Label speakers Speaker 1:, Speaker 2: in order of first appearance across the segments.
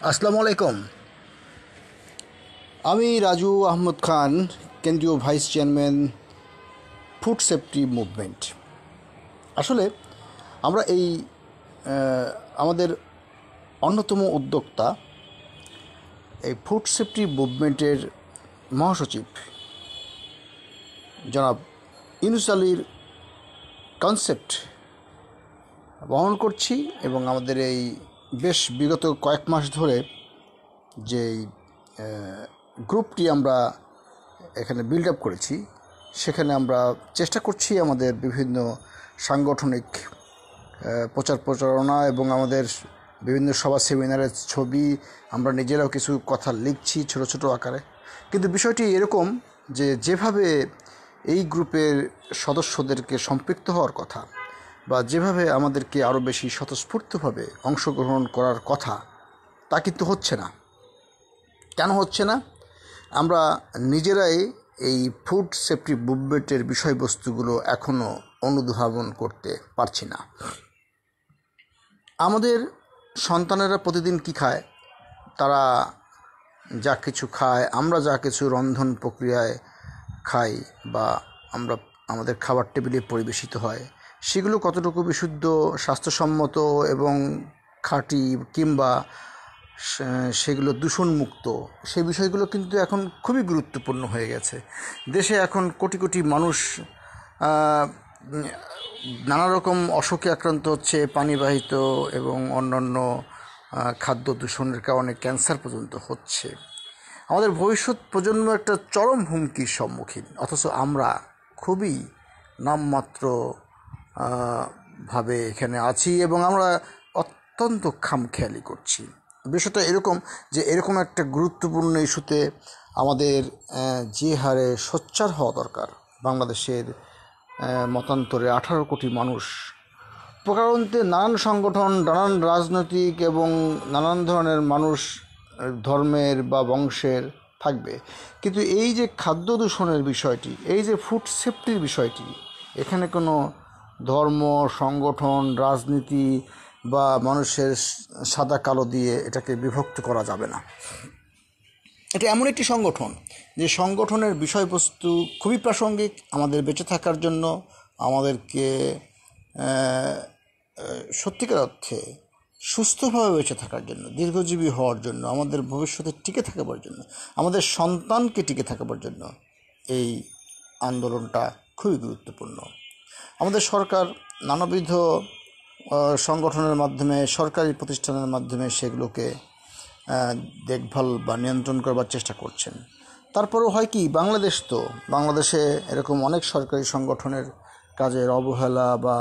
Speaker 1: আসসালামু আলাইকুম। আমি রাজু আহমদ খান, কেন্দ্রীয় vice chairman, food safety movement. আসলে আমরা আমাদের অন্যতম উদ্যোক্তা এই ফুড সেফটি মুভমেন্টের মহাসচিব জনাব ইউনুস আলীর কনসেপ্ট বহন করছি এবং আমাদের এই বেশ বিগত কয়েক মাস ধরে যেই গ্রুপটি আমরা এখানে বিল্ড আপ করেছি, সেখানে আমরা চেষ্টা করছি আমাদের বিভিন্ন সাংগঠনিক প্রচার প্রচারণা এবং আমাদের বিভিন্ন সভা সেমিনারের ছবি আমরা নিজেরাও কিছু কথা লিখছি ছোট ছোট আকারে। কিন্তু বিষয়টি এরকম যে যেভাবে এই গ্রুপের সদস্যদেরকে সম্পৃক্ত হওয়ার কথা বা যেভাবে আমাদেরকে আরও বেশি স্বতঃস্ফূর্তভাবে অংশগ্রহণ করার কথা, তা কিন্তু হচ্ছে না। কেন হচ্ছে না? আমরা নিজেরাই এই ফুড সেফটি মুভমেন্টের বিষয়বস্তুগুলো এখনও অনুধাবন করতে পারছি না। আমাদের সন্তানেরা প্রতিদিন কি খায়, তারা যা কিছু খায়, আমরা যা কিছু রন্ধন প্রক্রিয়ায় খাই বা আমাদের খাবার টেবিলে পরিবেশিত হয়, সেগুলো কতটুকু বিশুদ্ধ, স্বাস্থ্যসম্মত এবং খাঁটি, কিংবা সেগুলো দূষণমুক্ত, সেই বিষয়গুলো কিন্তু এখন খুবই গুরুত্বপূর্ণ হয়ে গেছে। দেশে এখন কোটি কোটি মানুষ নানা রকম অসুখে আক্রান্ত হচ্ছে, পানিবাহিত এবং অন্যান্য খাদ্য দূষণের কারণে ক্যান্সার পর্যন্ত হচ্ছে। আমাদের ভবিষ্যৎ প্রজন্ম একটা চরম হুমকির সম্মুখীন, অথচ আমরা খুবই নামমাত্র ভাবে এখানে আছি এবং আমরা অত্যন্ত খামখেয়ালি করছি। বিষয়টা এরকম যে এরকম একটা গুরুত্বপূর্ণ ইস্যুতে আমাদের যে হারে সোচ্চার হওয়া দরকার, বাংলাদেশের মতান্তরে 18 কোটি মানুষ, প্রকারান্তে নানান সংগঠন, নানান রাজনৈতিক এবং নানান ধরনের মানুষ, ধর্মের বা বংশের থাকবে, কিন্তু এই যে খাদ্য দূষণের বিষয়টি, এই যে ফুড সেফটির বিষয়টি, এখানে কোনো ধর্ম, সংগঠন, রাজনীতি বা মানুষের সাদা কালো দিয়ে এটাকে বিভক্ত করা যাবে না। এটা এমন একটি সংগঠন যে সংগঠনের বিষয়বস্তু খুবই প্রাসঙ্গিক আমাদের বেঁচে থাকার জন্য, আমাদেরকে সত্যিকার অর্থে সুস্থভাবে বেঁচে থাকার জন্য, দীর্ঘজীবী হওয়ার জন্য, আমাদের ভবিষ্যতে টিকে থাকবার জন্য, আমাদের সন্তানকে টিকে থাকবার জন্য এই আন্দোলনটা খুবই গুরুত্বপূর্ণ। আমাদের সরকার নানাবিধ সংগঠনের মাধ্যমে, সরকারি প্রতিষ্ঠানের মাধ্যমে সেগুলোকে দেখভাল বা নিয়ন্ত্রণ করবার চেষ্টা করছেন। তারপরেও হয় কি, বাংলাদেশে এরকম অনেক সরকারি সংগঠনের কাজের অবহেলা বা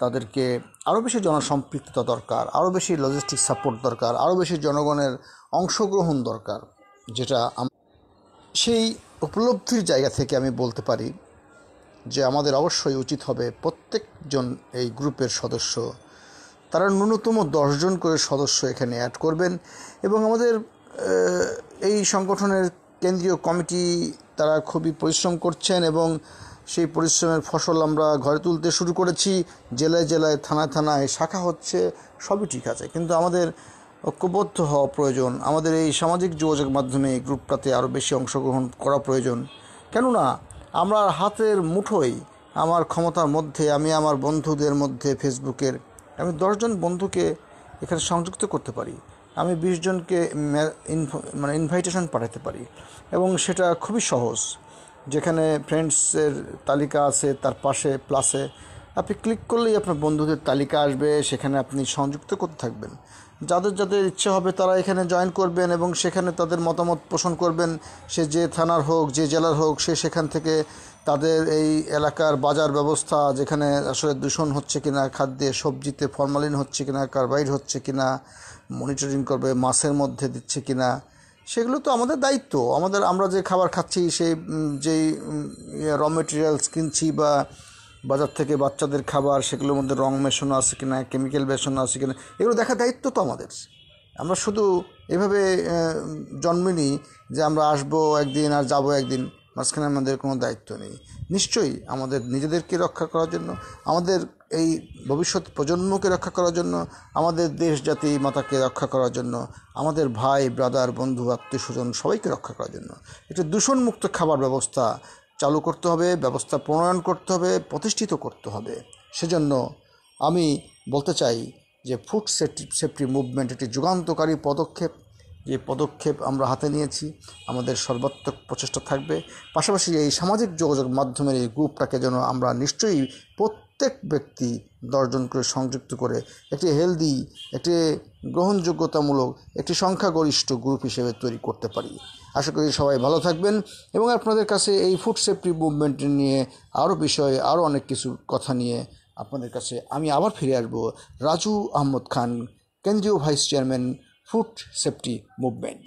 Speaker 1: তাদেরকে আরও বেশি জনসম্পৃক্ততা দরকার, আরও বেশি লজিস্টিক সাপোর্ট দরকার, আরও বেশি জনগণের অংশগ্রহণ দরকার। যেটা সেই উপলব্ধির জায়গা থেকে আমি বলতে পারি যে আমাদের অবশ্যই উচিত হবে প্রত্যেকজন এই গ্রুপের সদস্য, তারা ন্যূনতম 10 জন করে সদস্য এখানে অ্যাড করবেন এবং আমাদের এই সংগঠনের কেন্দ্রীয় কমিটি তারা খুবই পরিশ্রম করছেন এবং সেই পরিশ্রমের ফসল আমরা ঘরে তুলতে শুরু করেছি। জেলায় জেলায়, থানায় থানায় শাখা হচ্ছে, সবই ঠিক আছে, কিন্তু আমাদের ঐক্যবদ্ধ হওয়া প্রয়োজন। আমাদের এই সামাজিক যোগাযোগ মাধ্যমে এই গ্রুপটাতে আরও বেশি অংশগ্রহণ করা প্রয়োজন। কেননা আমরা হাতের মুঠোয়, আমার ক্ষমতার মধ্যে, আমি আমার বন্ধুদের মধ্যে ফেসবুকের আমি 10 জন বন্ধুকে এখানে সংযুক্ত করতে পারি, আমি 20 জনকে ইনভাইটেশন পাঠাতে পারি এবং সেটা খুবই সহজ। যেখানে ফ্রেন্ডসের তালিকা আছে, তার পাশে প্লাসে আপনি ক্লিক করলেই আপনার বন্ধুদের তালিকা আসবে, সেখানে আপনি সংযুক্ত করতে থাকবেন। যাদের যাদের ইচ্ছে হবে তারা এখানে জয়েন করবেন এবং সেখানে তাদের মতামত পোষণ করবেন। সে যে থানার হোক, যে জেলার হোক, সে সেখান থেকে তাদের এই এলাকার বাজার ব্যবস্থা, যেখানে আসলে দূষণ হচ্ছে কিনা, খাদ্যে সবজিতে ফরমালিন হচ্ছে কিনা, কার্বাইড হচ্ছে কিনা মনিটরিং করবে, মাছের মধ্যে দিচ্ছে কিনা, সেগুলো তো আমাদের দায়িত্ব। আমরা যে খাবার খাচ্ছি, সেই যেই র মেটেরিয়ালস কিনছি বা বাজার থেকে বাচ্চাদের খাবার, সেগুলোর মধ্যে রং মেশানো আছে কিনা, কেমিক্যাল মেশানো আছে কিনা, এগুলো দেখার দায়িত্ব তো আমাদের। আমরা শুধু এভাবে জন্মিনি যে আমরা আসবো একদিন আর যাবো একদিন, মাঝখানে আমাদের কোনো দায়িত্ব নেই। নিশ্চয়ই আমাদের নিজেদেরকে রক্ষা করার জন্য, আমাদের এই ভবিষ্যৎ প্রজন্মকে রক্ষা করার জন্য, আমাদের দেশ জাতি মাতাকে রক্ষা করার জন্য, আমাদের ভাই ব্রাদার বন্ধু আত্মীয় স্বজন সবাইকে রক্ষা করার জন্য একটি দূষণমুক্ত খাবার ব্যবস্থা চালু করতে হবে, ব্যবস্থা প্রণয়ন করতে হবে, প্রতিষ্ঠিত করতে হবে। সেজন্য আমি বলতে চাই যে ফুড সেফটি মুভমেন্ট একটি যুগান্তকারী পদক্ষেপ। যে পদক্ষেপ আমরা হাতে নিয়েছি, আমাদের সর্বাত্মক প্রচেষ্টা থাকবে। পাশাপাশি এই সামাজিক যোগাযোগ মাধ্যমের এই গ্রুপটাকে যেন আমরা নিশ্চয়ই প্রত্যেক ব্যক্তি 10 জন করে সংযুক্ত করে একটি হেলদি, একটি গ্রহণযোগ্যতামূলক, একটি সংখ্যাগরিষ্ঠ গ্রুপ হিসেবে তৈরি করতে পারি। আশা করি সবাই ভালো থাকবেন এবং আপনাদের কাছে এই ফুড সেফটি মুভমেন্ট নিয়ে আরও বিষয়ে আরও অনেক কিছু কথা নিয়ে আপনাদের কাছে আমি আবার ফিরে আসবো। রাজু আহমদ খান, কেন্দ্রীয় vice chairman, food safety movement.